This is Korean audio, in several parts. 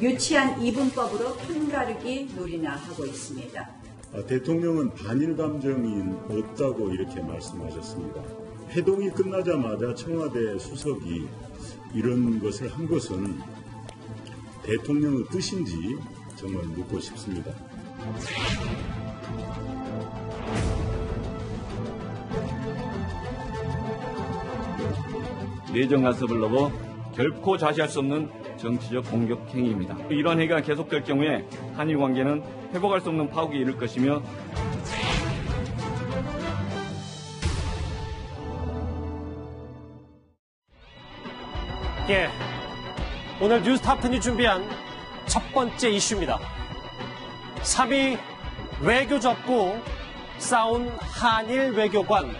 유치한 이분법으로 편가르기 놀이나 하고 있습니다. 대통령은 반일 감정이 없다고 이렇게 말씀하셨습니다. 회동이 끝나자마자 청와대 수석이 이런 것을 한 것은 대통령의 뜻인지 정말 묻고 싶습니다. 내정 간섭을 넘어 결코 자시할 수 없는 정치적 공격 행위입니다. 이러한 행위가 계속될 경우에 한일 관계는 회복할 수 없는 파국에 이를 것이며 오늘 뉴스 탑10이 준비한 첫 번째 이슈입니다. 3위 외교 접고 싸운 한일 외교관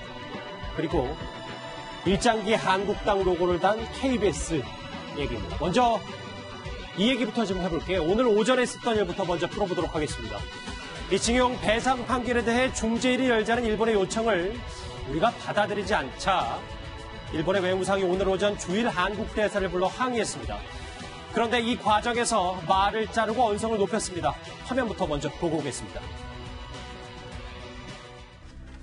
그리고 일장기 한국당 로고를 단 KBS 얘기입니다. 먼저 이 얘기부터 좀 해볼게요. 오늘 오전에 있었던 일부터 먼저 풀어보도록 하겠습니다. 이 징용 배상 판결에 대해 중재일이 열자는 일본의 요청을 우리가 받아들이지 않자 일본의 외무상이 오늘 오전 주일 한국 대사를 불러 항의했습니다. 그런데 이 과정에서 말을 자르고 언성을 높였습니다. 화면부터 먼저 보고 오겠습니다.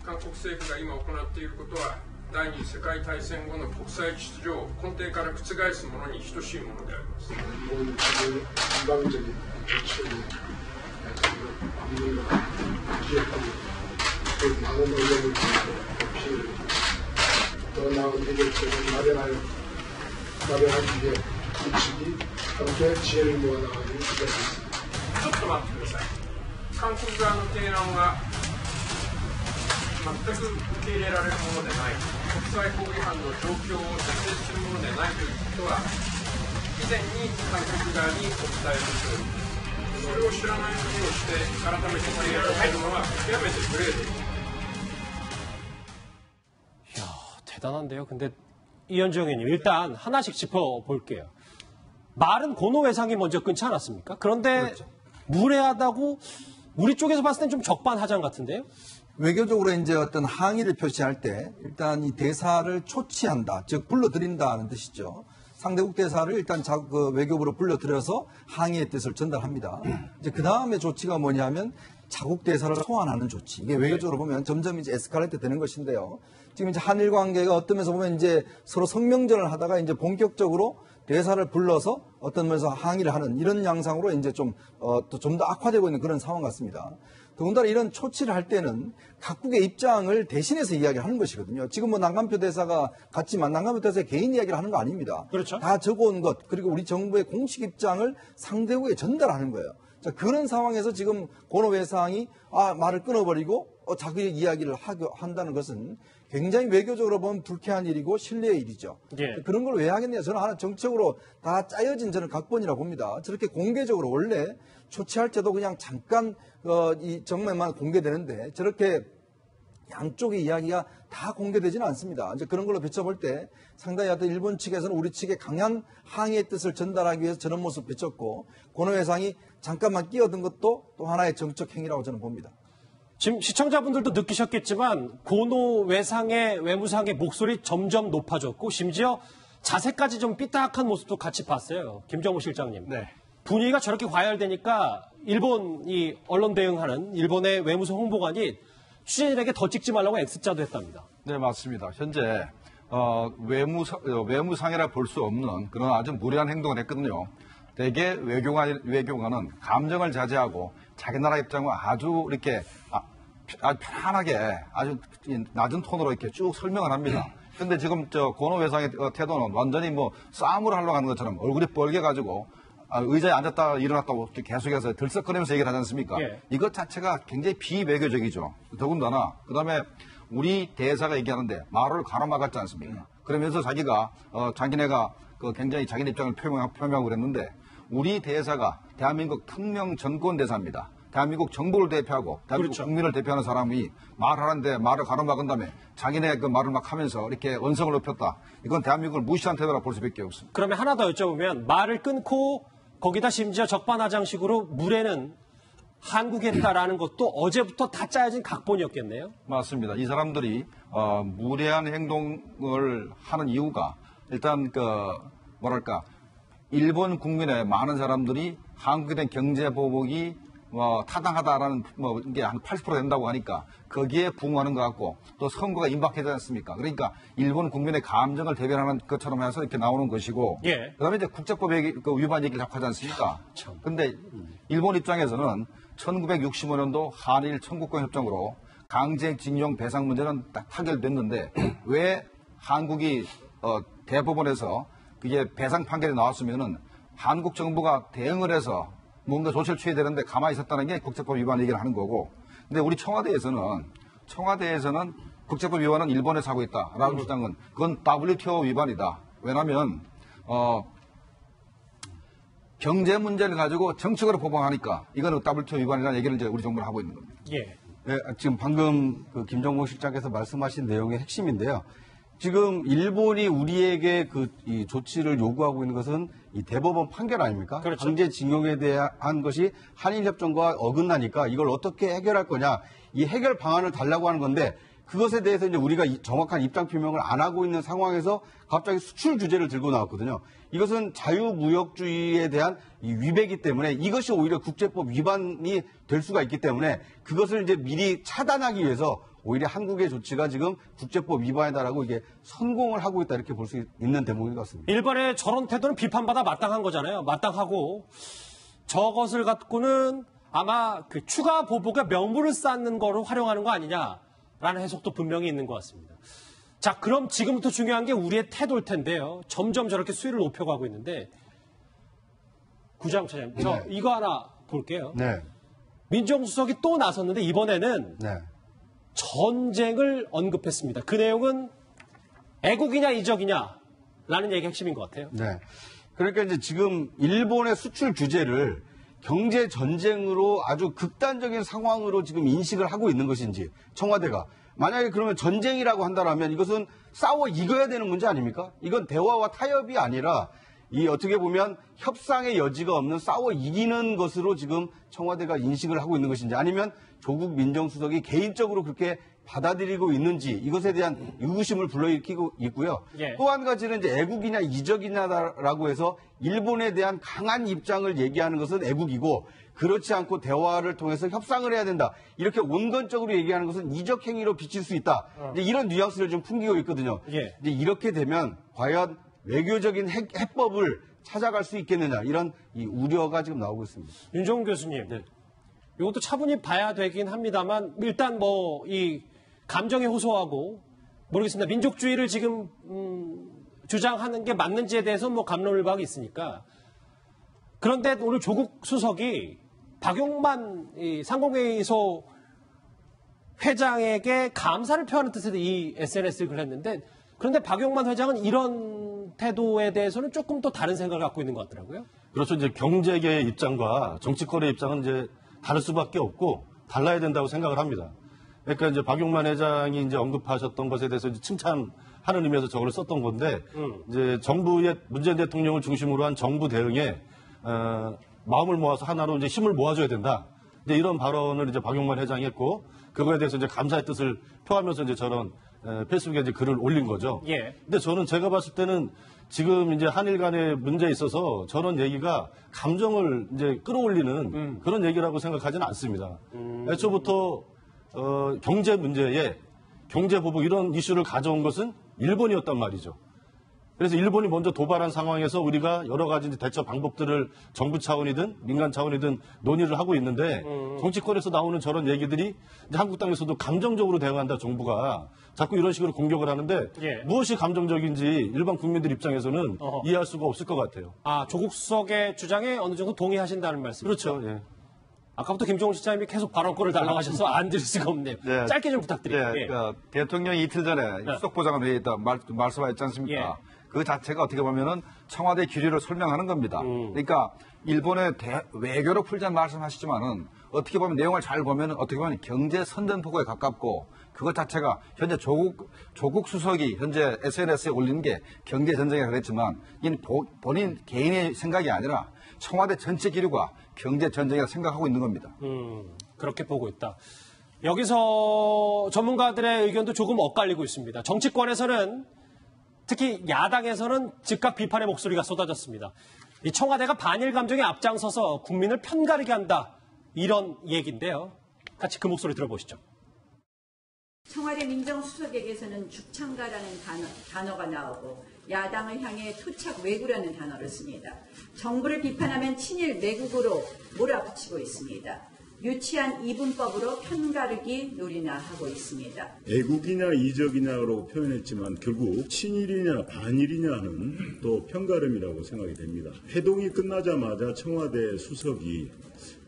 한국政府が今行っていることは第二次世界大戦後の国際秩序を根底から覆すものに等しいものであります。ちょっと待ってください。韓国側の提案は全く受け入れられるものでない、国際法違反の状況を是正するものでないということは以前に韓国側にお伝えしております。それを知らないふりをして改めて提案をするのは極めて無礼です。 이야, 대단한데요. 근데 이현주 의원님 일단 하나씩 짚어볼게요. 말은 고노외상이 먼저 끊지 않았습니까? 그런데 그렇죠. 무례하다고 우리 쪽에서 봤을 땐 좀 적반하장 같은데요? 외교적으로 이제 어떤 항의를 표시할 때 일단 이 대사를 초치한다, 즉 불러들인다는 뜻이죠. 상대국 대사를 일단 그 외교부로 불러들여서 항의의 뜻을 전달합니다. 이제 그 다음에 조치가 뭐냐면 자국 대사를 소환하는 조치. 이게 외교적으로 보면 점점 이제 에스컬레이트 되는 것인데요. 지금 이제 한일 관계가 어떤 면에서 보면 이제 서로 성명전을 하다가 이제 본격적으로 대사를 불러서 어떤 면에서 항의를 하는 이런 양상으로 이제 좀 더 악화되고 있는 그런 상황 같습니다. 더군다나 이런 초치를 할 때는 각국의 입장을 대신해서 이야기를 하는 것이거든요. 지금 뭐 남간표 대사가 갔지만 남간표 대사의 개인 이야기를 하는 거 아닙니다. 그렇죠. 다 적어온 것 그리고 우리 정부의 공식 입장을 상대국에 전달하는 거예요. 자, 그런 상황에서 지금 고노 외상이 말을 끊어버리고 자기의 이야기를 한다는 것은 굉장히 외교적으로 보면 불쾌한 일이고 신뢰의 일이죠. 예. 그런 걸 왜 하겠냐. 저는 하나 정책적으로 다 짜여진 저는 각본이라고 봅니다. 저렇게 공개적으로 원래 조치할 때도 그냥 잠깐 이 정면만 공개되는데 저렇게 양쪽의 이야기가 다 공개되지는 않습니다. 이제 그런 걸로 비춰볼 때 상당히 어떤 일본 측에서는 우리 측에 강한 항의의 뜻을 전달하기 위해서 저런 모습을 비췄고 고노 회상이 잠깐만 끼어든 것도 또 하나의 정책 행위라고 저는 봅니다. 지금 시청자분들도 느끼셨겠지만 고노 외상의 외무상의 목소리 점점 높아졌고 심지어 자세까지 좀 삐딱한 모습도 같이 봤어요. 김정우 실장님. 네. 분위기가 저렇게 과열되니까 일본이 언론 대응하는 일본의 외무성 홍보관이 취재진에게 더 찍지 말라고 X자도 했답니다. 네, 맞습니다. 현재 외무상이라 볼 수 없는 그런 아주 무례한 행동을 했거든요. 대개 외교관은 감정을 자제하고 자기 나라 입장을 아주 이렇게 아주 편안하게 아주 낮은 톤으로 이렇게 쭉 설명을 합니다. 근데 지금 고노 외상의 태도는 완전히 뭐 싸움을 하려고 하는 것처럼 얼굴이 뻘개가지고 의자에 앉았다 일어났다고 이렇게 계속해서 들썩거리면서 얘기를 하지 않습니까? 예. 이것 자체가 굉장히 비외교적이죠. 더군다나 그다음에 우리 대사가 얘기하는데 말을 가로막았지 않습니까? 그러면서 자기가 자기네가 굉장히 자기 입장을 표명하고 그랬는데 우리 대사가 대한민국 특명 전권 대사입니다. 대한민국 정부를 대표하고 대한민국 그렇죠. 국민을 대표하는 사람이 말하는데 말을 가로막은 다음에 자기네 그 말을 막 하면서 이렇게 언성을 높였다. 이건 대한민국을 무시한 태도라 볼 수밖에 없습니다. 그러면 하나 더 여쭤보면 말을 끊고 거기다 심지어 적반하장식으로 물에는 한국에 있다라는 것도 어제부터 다 짜여진 각본이었겠네요. 맞습니다. 이 사람들이 무례한 행동을 하는 이유가 일단 뭐랄까 일본 국민의 많은 사람들이 한국에 대한 경제 보복이 타당하다라는 이게 한 80% 된다고 하니까 거기에 부응하는 것 같고 또 선거가 임박하지 않습니까? 그러니까 일본 국민의 감정을 대변하는 것처럼 해서 이렇게 나오는 것이고 예. 그다음에 이제 국제법 위반 얘기를 자꾸 하지 않습니까? 그런데 일본 입장에서는 1965년도 한일 청구권 협정으로 강제징용 배상 문제는 딱 타결됐는데 왜 한국이 대법원에서 그게 배상 판결이 나왔으면은 한국 정부가 대응을 해서 뭔가 조치를 취해야 되는데 가만히 있었다는 게 국제법 위반 얘기를 하는 거고. 근데 우리 청와대에서는 국제법 위반은 일본에서 하고 있다라는 주장은 그건 WTO 위반이다. 왜냐하면 경제 문제를 가지고 정책으로 보복하니까 이거는 WTO 위반이라는 얘기를 이제 우리 정부는 하고 있는 겁니다. 예. 네, 지금 방금 김정모 실장께서 말씀하신 내용의 핵심인데요. 지금 일본이 우리에게 이 조치를 요구하고 있는 것은 이 대법원 판결 아닙니까? 그렇죠. 강제징용에 대한 것이 한일협정과 어긋나니까 이걸 어떻게 해결할 거냐. 이 해결 방안을 달라고 하는 건데 그것에 대해서 이제 우리가 정확한 입장 표명을 안 하고 있는 상황에서 갑자기 수출 규제를 들고 나왔거든요. 이것은 자유무역주의에 대한 이 위배이기 때문에 이것이 오히려 국제법 위반이 될 수가 있기 때문에 그것을 이제 미리 차단하기 위해서 오히려 한국의 조치가 지금 국제법 위반이다라고 이게 선공을 하고 있다 이렇게 볼 수 있는 대목인 것 같습니다. 일본의 저런 태도는 비판받아 마땅한 거잖아요. 마땅하고 저것을 갖고는 아마 그 추가 보복의 명분을 쌓는 거를 활용하는 거 아니냐라는 해석도 분명히 있는 것 같습니다. 자, 그럼 지금부터 중요한 게 우리의 태도일 텐데요. 점점 저렇게 수위를 높여가고 있는데 구장차장, 저 이거 하나 볼게요. 네. 민정수석이 또 나섰는데 이번에는 네. 전쟁을 언급했습니다. 그 내용은 애국이냐 이적이냐라는 얘기가 핵심인 것 같아요. 네. 그러니까 이제 지금 일본의 수출 규제를 경제 전쟁으로 아주 극단적인 상황으로 지금 인식을 하고 있는 것인지 청와대가 만약에 그러면 전쟁이라고 한다면 이것은 싸워 이겨야 되는 문제 아닙니까? 이건 대화와 타협이 아니라 이 어떻게 보면 협상의 여지가 없는 싸워 이기는 것으로 지금 청와대가 인식을 하고 있는 것인지 아니면 조국 민정수석이 개인적으로 그렇게 받아들이고 있는지 이것에 대한 의구심을 불러일으키고 있고요. 예. 또 한 가지는 이제 애국이냐 이적이냐라고 해서 일본에 대한 강한 입장을 얘기하는 것은 애국이고 그렇지 않고 대화를 통해서 협상을 해야 된다. 이렇게 온건적으로 얘기하는 것은 이적 행위로 비칠 수 있다. 이제 이런 뉘앙스를 좀 풍기고 있거든요. 예. 이제 이렇게 되면 과연 외교적인 해법을 찾아갈 수 있겠느냐 이런 이 우려가 지금 나오고 있습니다. 윤종훈 교수님, 이것도 차분히 봐야 되긴 합니다만 일단 뭐 이 감정에 호소하고 모르겠습니다. 민족주의를 지금 주장하는 게 맞는지에 대해서 뭐 갑론을박이 있으니까 그런데 오늘 조국 수석이 박용만 이 상공회의소 회장에게 감사를 표하는 뜻에서 이 SNS를 글했는데 그런데 박용만 회장은 이런 태도에 대해서는 조금 또 다른 생각을 갖고 있는 것 같더라고요. 그렇죠. 이제 경제계의 입장과 정치권의 입장은 이제 다를 수밖에 없고 달라야 된다고 생각을 합니다. 그러니까 이제 박용만 회장이 이제 언급하셨던 것에 대해서 이제 칭찬하는 의미에서 저걸 썼던 건데 이제 정부의 문재인 대통령을 중심으로 한 정부 대응에 마음을 모아서 하나로 이제 힘을 모아줘야 된다. 이제 이런 발언을 이제 박용만 회장이 했고 그거에 대해서 이제 감사의 뜻을 표하면서 이제 저런 페이스북에 이제 글을 올린 거죠. 예. 근데 저는 제가 봤을 때는 지금 이제 한일 간의 문제에 있어서 저런 얘기가 감정을 이제 끌어올리는 그런 얘기라고 생각하지는 않습니다. 애초부터 경제 문제에 경제 보복 이런 이슈를 가져온 것은 일본이었단 말이죠. 그래서 일본이 먼저 도발한 상황에서 우리가 여러 가지 이제 대처 방법들을 정부 차원이든 민간 차원이든 논의를 하고 있는데 정치권에서 나오는 저런 얘기들이 이제 한국 땅에서도 감정적으로 대응한다 정부가 자꾸 이런 식으로 공격을 하는데 예. 무엇이 감정적인지 일반 국민들 입장에서는 이해할 수가 없을 것 같아요. 아, 조국 수석의 주장에 어느 정도 동의하신다는 말씀이죠? 그렇죠. 예. 아까부터 김종훈 실장님이 계속 발언권을 달라고 하셔서 안 드릴 수가 없네요. 네. 짧게 좀 부탁드릴게요. 네, 예. 그러니까 대통령이 이틀 전에 수석보좌관 회의에 있다 말씀하셨지 않습니까? 예. 그 자체가 어떻게 보면은 청와대 기류를 설명하는 겁니다. 그러니까 일본의 외교로 풀자는 말씀하시지만은 어떻게 보면 내용을 잘 보면 어떻게 보면 경제 선전포고에 가깝고 그것 자체가 현재 조국 수석이 현재 SNS에 올린 게 경제 전쟁이라 그랬지만 이는 본인 개인의 생각이 아니라 청와대 전체 기류가 경제 전쟁이라 생각하고 있는 겁니다. 그렇게 보고 있다. 여기서 전문가들의 의견도 조금 엇갈리고 있습니다. 정치권에서는 특히 야당에서는 즉각 비판의 목소리가 쏟아졌습니다. 이 청와대가 반일 감정에 앞장서서 국민을 편가르게 한다. 이런 얘기인데요. 같이 그 목소리 들어보시죠. 청와대 민정수석에게서는 죽창가라는 단어가 나오고 야당을 향해 토착 왜구라는 단어를 씁니다. 정부를 비판하면 친일 매국으로 몰아붙이고 있습니다. 유치한 이분법으로 편가르기 놀이나 하고 있습니다. 애국이냐 이적이냐로 표현했지만 결국 친일이냐 반일이냐는 또 편가름이라고 생각이 됩니다. 회동이 끝나자마자 청와대 수석이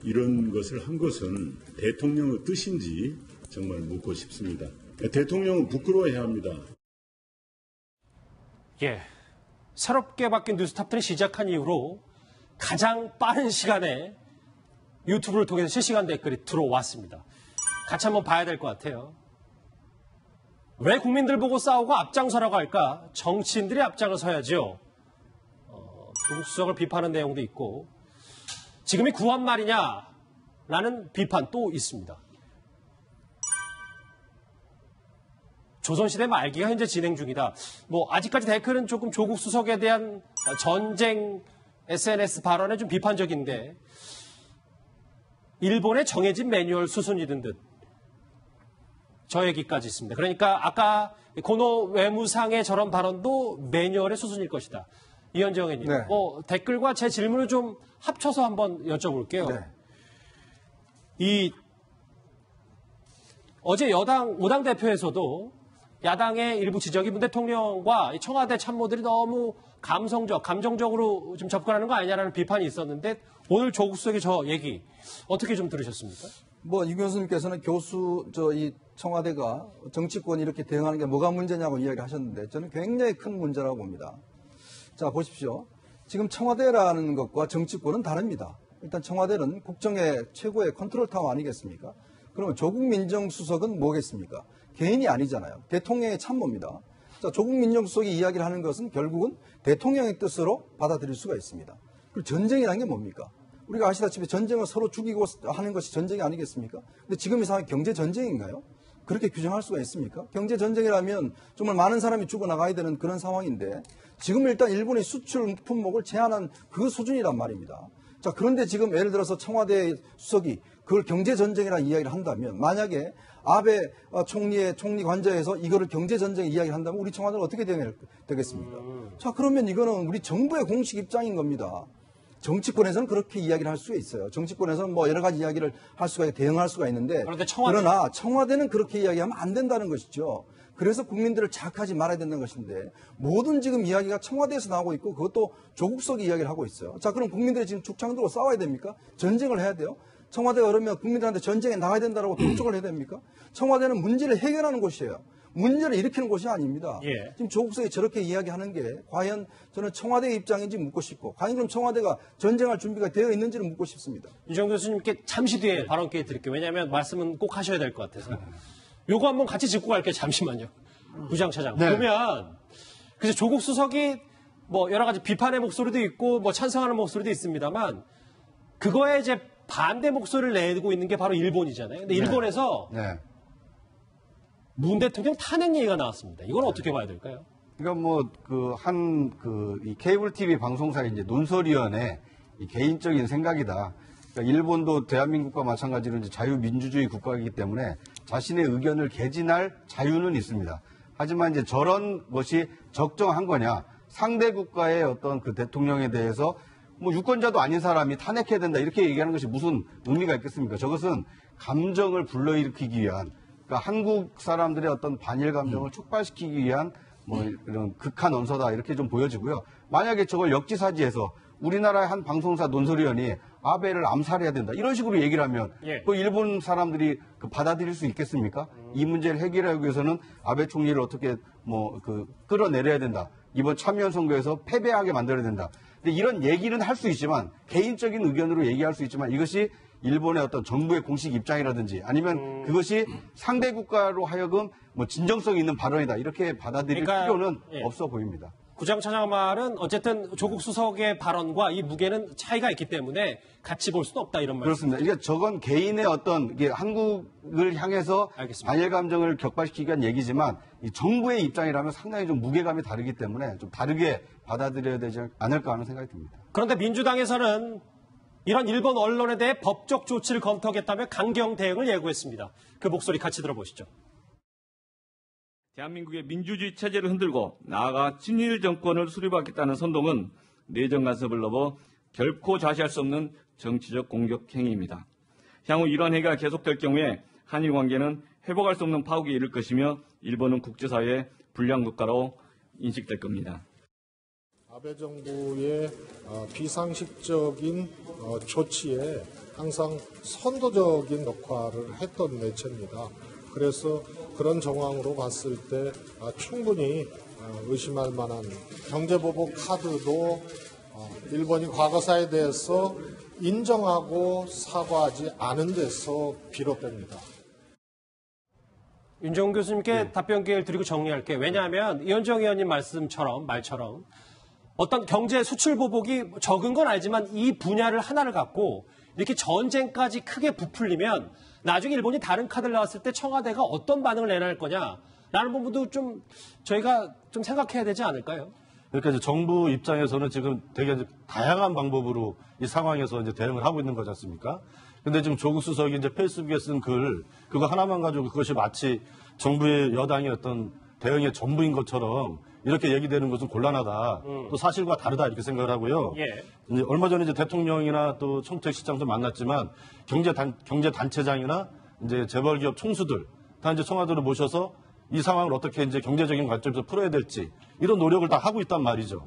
이런 것을 한 것은 대통령의 뜻인지 정말 묻고 싶습니다. 대통령은 부끄러워해야 합니다. 예, 새롭게 바뀐 뉴스탑들이 시작한 이후로 가장 빠른 시간에 유튜브를 통해서 실시간 댓글이 들어왔습니다. 같이 한번 봐야 될 것 같아요. 왜 국민들 보고 싸우고 앞장서라고 할까? 정치인들이 앞장을 서야죠. 조국 수석을 비판하는 내용도 있고 지금이 구한 말이냐라는 비판 또 있습니다. 조선시대 말기가 현재 진행 중이다. 아직까지 댓글은 조금 조국 수석에 대한 전쟁 SNS 발언에 좀 비판적인데 일본의 정해진 매뉴얼 수순이든 듯 저 얘기까지 있습니다. 그러니까 아까 고노 외무상의 저런 발언도 매뉴얼의 수순일 것이다. 이현재 의원님, 네. 댓글과 제 질문을 좀 합쳐서 한번 여쭤볼게요. 네. 어제 여당 5당 대표에서도 야당의 일부 지적이 문 대통령과 청와대 참모들이 너무 감정적으로 좀 접근하는 거 아니냐라는 비판이 있었는데 오늘 조국 수석의 저 얘기 어떻게 좀 들으셨습니까? 이 교수님께서는 이 청와대가 정치권이 이렇게 대응하는 게 뭐가 문제냐고 이야기를 하셨는데 저는 굉장히 큰 문제라고 봅니다. 자, 보십시오. 지금 청와대라는 것과 정치권은 다릅니다. 일단 청와대는 국정의 최고의 컨트롤 타워 아니겠습니까? 그러면 조국 민정수석은 뭐겠습니까? 개인이 아니잖아요. 대통령의 참모입니다. 자, 조국 민정수석이 이야기를 하는 것은 결국은 대통령의 뜻으로 받아들일 수가 있습니다. 그리고 전쟁이라는 게 뭡니까? 우리가 아시다시피 전쟁을 서로 죽이고 하는 것이 전쟁이 아니겠습니까? 근데 지금 이 상황이 경제 전쟁인가요? 그렇게 규정할 수가 있습니까? 경제 전쟁이라면 정말 많은 사람이 죽어나가야 되는 그런 상황인데 지금 일단 일본의 수출 품목을 제한한 그 수준이란 말입니다. 자, 그런데 지금 예를 들어서 청와대 수석이 그걸 경제 전쟁이라는 이야기를 한다면 만약에 아베 총리 관저에서 이거를 경제 전쟁 이야기를 한다면 우리 청와대는 어떻게 되겠습니까? 자, 그러면 이거는 우리 정부의 공식 입장인 겁니다. 정치권에서는 그렇게 이야기를 할 수가 있어요. 정치권에서는 여러 가지 이야기를 할 수가 있고 대응할 수가 있는데 그러나 청와대는 그렇게 이야기하면 안 된다는 것이죠. 그래서 국민들을 자극하지 말아야 된다는 것인데 모든 지금 이야기가 청와대에서 나오고 있고 그것도 조국 수석이 이야기를 하고 있어요. 자, 그럼 국민들이 지금 죽창 들고 싸워야 됩니까? 전쟁을 해야 돼요? 청와대가 그러면 국민들한테 전쟁에 나가야 된다고 독촉을 해야 됩니까? 청와대는 문제를 해결하는 곳이에요. 문제를 일으키는 곳이 아닙니다. 예. 지금 조국 수석이 저렇게 이야기하는 게 과연 저는 청와대의 입장인지 묻고 싶고 과연 그럼 청와대가 전쟁할 준비가 되어 있는지를 묻고 싶습니다. 유정 교수님께 잠시 뒤에 발언 기회 드릴게요. 왜냐하면 말씀은 꼭 하셔야 될 것 같아서. 요거 한번 같이 짚고 갈게요. 잠시만요. 부장 차장. 네. 보면 그래서 조국 수석이 여러 가지 비판의 목소리도 있고 찬성하는 목소리도 있습니다만 그거에 이제 반대 목소리를 내고 있는 게 바로 일본이잖아요. 근데 일본에서 문 대통령 탄핵 얘기가 나왔습니다. 이건 어떻게 봐야 될까요? 그러니까 이 케이블 TV 방송사의 이제 논설위원회 개인적인 생각이다. 그러니까 일본도 대한민국과 마찬가지로 이제 자유민주주의 국가이기 때문에 자신의 의견을 개진할 자유는 있습니다. 하지만 이제 저런 것이 적정한 거냐, 상대 국가의 어떤 그 대통령에 대해서 뭐 유권자도 아닌 사람이 탄핵해야 된다 이렇게 얘기하는 것이 무슨 의미가 있겠습니까? 저것은 감정을 불러일으키기 위한, 그러니까 한국 사람들의 어떤 반일 감정을 촉발시키기 위한 뭐 이런 극한 언서다 이렇게 좀 보여지고요. 만약에 저걸 역지사지해서 우리나라의 한 방송사 논설위원이 아베를 암살해야 된다 이런 식으로 얘기를 하면 그 일본 사람들이 받아들일 수 있겠습니까? 이 문제를 해결하기 위해서는 아베 총리를 어떻게 끌어내려야 된다. 이번 참여연 선거에서 패배하게 만들어야 된다. 근데 이런 얘기는 할 수 있지만, 개인적인 의견으로 얘기할 수 있지만, 이것이 일본의 어떤 정부의 공식 입장이라든지 아니면 그것이 상대 국가로 하여금 뭐 진정성 있는 발언이다 이렇게 받아들일 필요는 없어 보입니다. 구장차장 말은 어쨌든 조국 수석의 발언과 이 무게는 차이가 있기 때문에 같이 볼 수는 없다 이런 말씀. 그렇습니다. 그러니까 저건 개인의 어떤 한국을 향해서 반일 감정을 격발시키기 위한 얘기지만 이 정부의 입장이라면 상당히 좀 무게감이 다르기 때문에 좀 다르게 받아들여야 되지 않을까 하는 생각이 듭니다. 그런데 민주당에서는 이런 일본 언론에 대해 법적 조치를 검토하겠다며 강경 대응을 예고했습니다. 그 목소리 같이 들어보시죠. 대한민국의 민주주의 체제를 흔들고 나아가 친일 정권을 수립하겠다는 선동은 내정 간섭을 넘어 결코 자시할 수 없는 정치적 공격 행위입니다. 향후 이러한 행위가 계속될 경우에 한일 관계는 회복할 수 없는 파국에 이를 것이며 일본은 국제사회의 불량 국가로 인식될 겁니다. 아베 정부의 비상식적인 조치에 항상 선도적인 역할을 했던 매체입니다. 그래서 그런 정황으로 봤을 때 충분히 의심할 만한 경제보복 카드도 일본이 과거사에 대해서 인정하고 사과하지 않은 데서 비롯됩니다. 윤정훈 교수님께 답변 기회를 드리고 정리할게요. 왜냐하면 이현정 의원님 말처럼 어떤 경제 수출 보복이 적은 건 알지만 이 분야를 하나를 갖고 이렇게 전쟁까지 크게 부풀리면 나중에 일본이 다른 카드를 나왔을 때 청와대가 어떤 반응을 내놓을 거냐라는 부분도 좀 저희가 좀 생각해야 되지 않을까요? 그러니까 이제 정부 입장에서는 지금 되게 이제 다양한 방법으로 이 상황에서 이제 대응을 하고 있는 거지 않습니까? 근데 지금 조국 수석이 이제 페이스북에 쓴 글, 그거 하나만 가지고 그것이 마치 정부의 여당의 어떤 대응의 전부인 것처럼 이렇게 얘기되는 것은 곤란하다. 또 사실과 다르다 이렇게 생각을 하고요. 이제 얼마 전에 이제 대통령이나 또 청택시장도 만났지만 경제 단체장이나 이제 재벌기업 총수들 다 이제 청와대로 모셔서 이 상황을 어떻게 이제 경제적인 관점에서 풀어야 될지 이런 노력을 다 하고 있단 말이죠.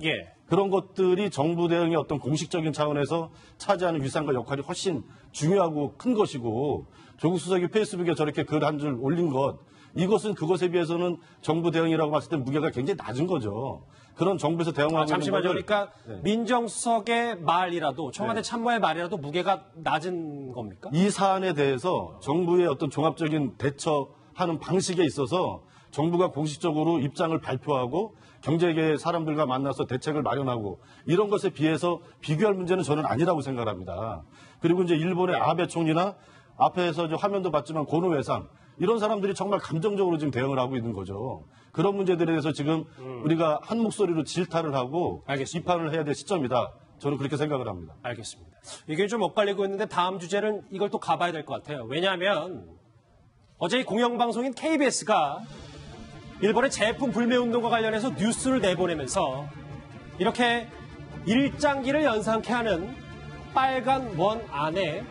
그런 것들이 정부 대응의 어떤 공식적인 차원에서 차지하는 위상과 역할이 훨씬 중요하고 큰 것이고 조국 수석이 페이스북에 저렇게 글 한 줄 올린 것 이것은 그것에 비해서는 정부 대응이라고 봤을 때 무게가 굉장히 낮은 거죠. 그런 정부에서 대응하고 잠시만요. 있는 그러니까 민정수석의 말이라도 청와대 참모의 말이라도 무게가 낮은 겁니까? 이 사안에 대해서 정부의 어떤 종합적인 대처하는 방식에 있어서 정부가 공식적으로 입장을 발표하고 경제계 사람들과 만나서 대책을 마련하고 이런 것에 비해서 비교할 문제는 저는 아니라고 생각합니다. 그리고 이제 일본의 아베 총리나 앞에서 화면도 봤지만 고노 외상 이런 사람들이 정말 감정적으로 지금 대응을 하고 있는 거죠. 그런 문제들에 대해서 지금 우리가 한 목소리로 질타를 하고 비판을 해야 될 시점이다. 저는 그렇게 생각을 합니다. 알겠습니다. 이게 좀 엇갈리고 있는데 다음 주제는 이걸 또 가봐야 될 것 같아요. 왜냐하면 어제 이 공영방송인 KBS가 일본의 제품 불매운동과 관련해서 뉴스를 내보내면서 이렇게 일장기를 연상케 하는 빨간 원 안에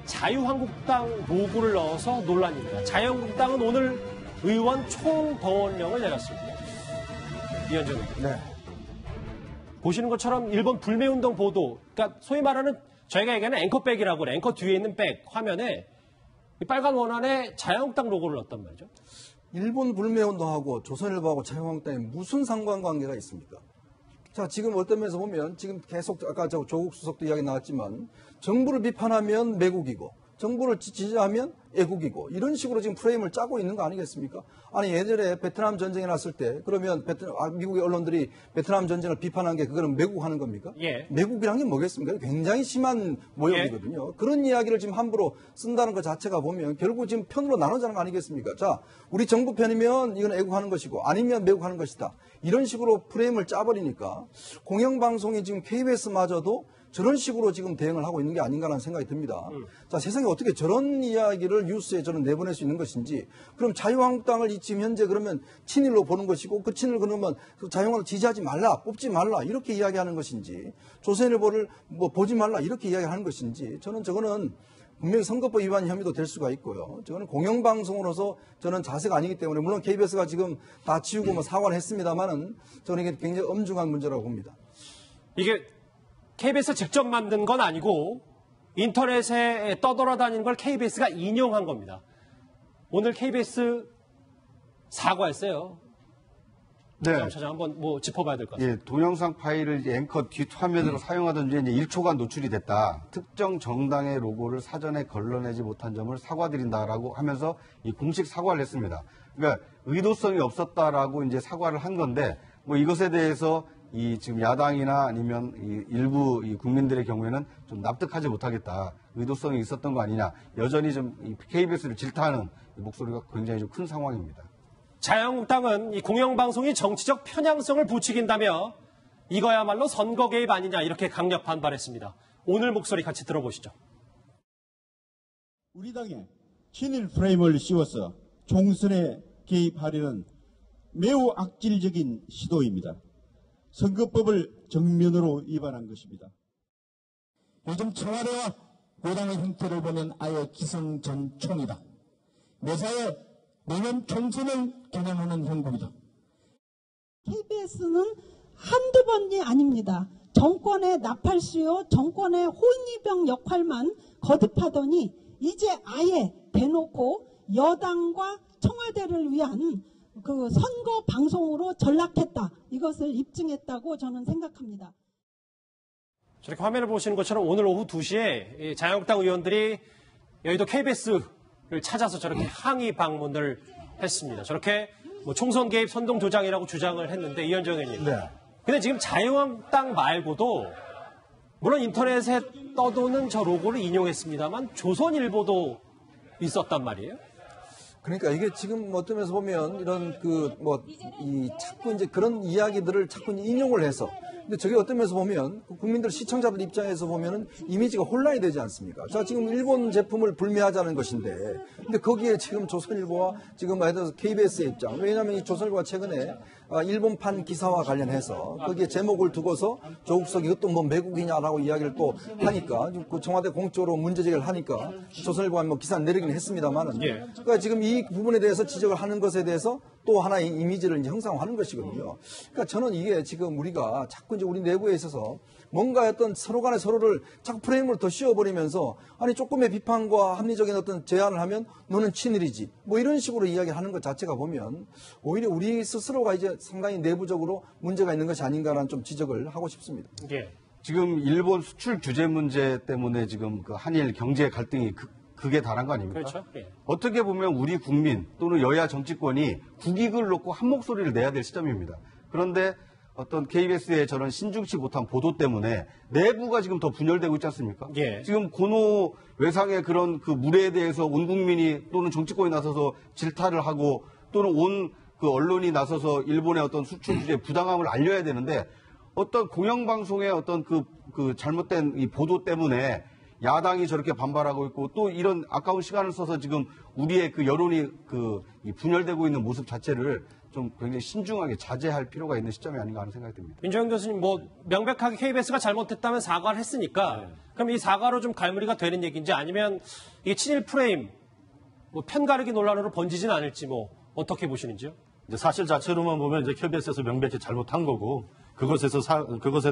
자유한국당 로고를 넣어서 논란입니다. 자유한국당은 오늘 의원 총동원령을 내렸습니다. 이현정 의원. 네. 보시는 것처럼 일본 불매운동 보도, 그러니까 소위 말하는 저희가 얘기하는 앵커백이라고 앵커 뒤에 있는 백 화면에 이 빨간 원안에 자유한국당 로고를 넣었단 말이죠. 일본 불매운동하고 조선일보하고 자유한국당에 무슨 상관관계가 있습니까? 자, 지금 어떤 면에서 보면 지금 계속 아까 조국 수석도 이야기 나왔지만 정부를 비판하면 매국이고 정부를 지지하면 애국이고 이런 식으로 지금 프레임을 짜고 있는 거 아니겠습니까? 아니 예전에 베트남 전쟁이 났을 때 그러면 미국의 언론들이 베트남 전쟁을 비판한 게 그거는 매국하는 겁니까? 매국이란 게 뭐겠습니까? 굉장히 심한 모욕이거든요. 그런 이야기를 지금 함부로 쓴다는 것 자체가 보면 결국 지금 편으로 나눠자는 거 아니겠습니까? 자, 우리 정부 편이면 이건 애국하는 것이고 아니면 매국하는 것이다. 이런 식으로 프레임을 짜버리니까 공영방송이 지금 KBS마저도 저런 식으로 지금 대응을 하고 있는 게 아닌가라는 생각이 듭니다. 자, 세상에 어떻게 저런 이야기를 뉴스에 저는 내보낼 수 있는 것인지, 그럼 자유한국당을 지금 현재 그러면 친일로 보는 것이고, 그 친일 그러면 자유한국당을 지지하지 말라, 뽑지 말라, 이렇게 이야기하는 것인지, 조선일보를 뭐 보지 말라, 이렇게 이야기하는 것인지, 저거는 분명히 선거법 위반 혐의도 될 수가 있고요. 저는 공영방송으로서 저는 자세가 아니기 때문에, 물론 KBS가 지금 다 지우고 뭐 사과를 했습니다만은, 저는 이게 굉장히 엄중한 문제라고 봅니다. 이게 KBS 직접 만든 건 아니고 인터넷에 떠돌아다니는 걸 KBS가 인용한 겁니다. 오늘 KBS 사과했어요. 네. 차장 한번 뭐 짚어봐야 될 것 같습니다. 예, 동영상 파일을 이제 앵커 뒷화면으로 사용하던 중에 이제 1초간 노출이 됐다. 특정 정당의 로고를 사전에 걸러내지 못한 점을 사과드린다라고 하면서 이 공식 사과를 했습니다. 그러니까 의도성이 없었다라고 이제 사과를 한 건데, 뭐 이것에 대해서 이 지금 야당이나 아니면 이 일부 이 국민들의 경우에는 좀 납득하지 못하겠다. 의도성이 있었던 거 아니냐. 여전히 좀 이 KBS를 질타하는 이 목소리가 굉장히 좀 큰 상황입니다. 자유한국당은 이 공영방송이 정치적 편향성을 부추긴다며 이거야말로 선거 개입 아니냐 이렇게 강력 반발했습니다. 오늘 목소리 같이 들어보시죠. 우리 당에 친일 프레임을 씌워서 총선에 개입하려는 매우 악질적인 시도입니다. 선거법을 정면으로 위반한 것입니다. 요즘 청와대와 여당의 형태를 보면 아예 기성전총이다. 매사에 내년 총선을 겨냥하는 형국이다. KBS는 한두 번이 아닙니다. 정권의 나팔수요, 정권의 호위병 역할만 거듭하더니 이제 아예 대놓고 여당과 청와대를 위한 그 선거 방송으로 전락했다. 이것을 입증했다고 저는 생각합니다. 저렇게 화면을 보시는 것처럼 오늘 오후 2시에 자유한국당 의원들이 여의도 KBS를 찾아서 저렇게 항의 방문을 했습니다. 저렇게 뭐 총선 개입 선동 조장이라고 주장을 했는데, 이현정 의원님. 네. 근데 지금 자유한국당 말고도 물론 인터넷에 떠도는 저 로고를 인용했습니다만 조선일보도 있었단 말이에요. 그러니까 이게 지금 어떤 면에서 보면 이런 자꾸 이제 그런 이야기들을 자꾸 인용을 해서, 근데 저게 어떤 면에서 보면 국민들 시청자들 입장에서 보면은 이미지가 혼란이 되지 않습니까? 자, 지금 일본 제품을 불매하자는 것인데, 근데 거기에 지금 조선일보와 지금 말해서 KBS의 입장, 왜냐하면 이 조선일보가 최근에 일본판 기사와 관련해서 거기에 제목을 두고서 조국석이 이것도 뭐 매국이냐라고 이야기를 또 하니까, 그 청와대 공적으로 문제제기를 하니까 조선일보가 뭐 기사를 내리긴 했습니다만은, 그러니까 지금 이 부분에 대해서 지적을 하는 것에 대해서 또 하나의 이미지를 이제 형성하는 것이거든요. 그러니까 저는 이게 지금 우리가 자꾸 이제 우리 내부에 있어서 뭔가 어떤 서로 간에 서로를 자꾸 프레임을 더 씌워버리면서, 아니 조금의 비판과 합리적인 어떤 제안을 하면 너는 친일이지, 뭐 이런 식으로 이야기하는 것 자체가 보면 오히려 우리 스스로가 이제 상당히 내부적으로 문제가 있는 것이 아닌가라는 좀 지적을 하고 싶습니다. 예. 지금 일본 수출 규제 문제 때문에 지금 그 한일 경제 갈등이 극에 달한 거 아닙니까? 그렇죠. 예. 어떻게 보면 우리 국민 또는 여야 정치권이 국익을 놓고 한 목소리를 내야 될 시점입니다. 그런데 어떤 KBS의 저런 신중치 못한 보도 때문에 내부가 지금 더 분열되고 있지 않습니까? 예. 지금 고노 외상의 그런 그 물에 대해서 온 국민이 또는 정치권이 나서서 질타를 하고, 또는 온 그 언론이 나서서 일본의 어떤 수출 규제 부당함을 알려야 되는데, 어떤 공영방송의 어떤 그 잘못된 이 보도 때문에 야당이 저렇게 반발하고 있고, 또 이런 아까운 시간을 써서 지금 우리의 그 여론이 이 분열되고 있는 모습 자체를 좀 굉장히 신중하게 자제할 필요가 있는 시점이 아닌가 하는 생각이 듭니다. 민정현 교수님, 뭐 명백하게 KBS가 잘못했다면 사과를 했으니까 그럼 이 사과로 좀 갈무리가 되는 얘기인지, 아니면 이게 친일 프레임, 뭐 편가르기 논란으로 번지진 않을지, 뭐 어떻게 보시는지요? 이제 사실 자체로만 보면 이제 KBS에서 명백히 잘못한 거고, 그것에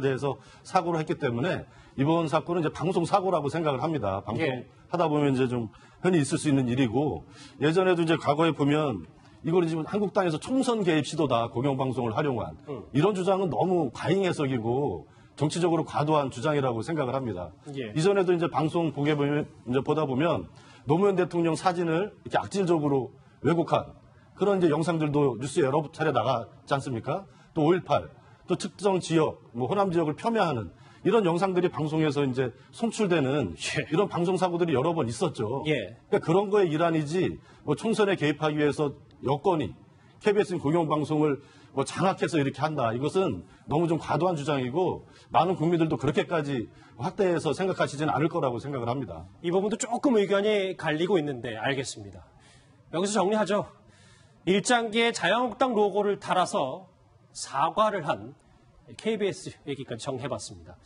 대해서 사고를 했기 때문에 이번 사건은 이제 방송 사고라고 생각을 합니다. 방송 하다 보면 이제 좀 흔히 있을 수 있는 일이고, 예전에도 이제 과거에 보면 이거는 지금 한국당에서 총선 개입 시도다, 공영방송을 활용한 이런 주장은 너무 과잉 해석이고 정치적으로 과도한 주장이라고 생각을 합니다. 이전에도 이제 방송 보다 보면 노무현 대통령 사진을 이렇게 악질적으로 왜곡한 그런 이제 영상들도 뉴스에 여러 차례 나갔지 않습니까? 또 5.18, 또 특정 지역, 뭐 호남 지역을 폄훼하는 이런 영상들이 방송에서 이제 송출되는 이런 방송 사고들이 여러 번 있었죠. 그러니까 그런 거의 일환이지, 뭐 총선에 개입하기 위해서 여건이 KBS 공영방송을 뭐 장악해서 이렇게 한다. 이것은 너무 좀 과도한 주장이고 많은 국민들도 그렇게까지 확대해서 생각하시지는 않을 거라고 생각을 합니다. 이 부분도 조금 의견이 갈리고 있는데 알겠습니다. 여기서 정리하죠. 일장기에 자유한국당 로고를 달아서 사과를 한 KBS 얘기까지 정리해봤습니다.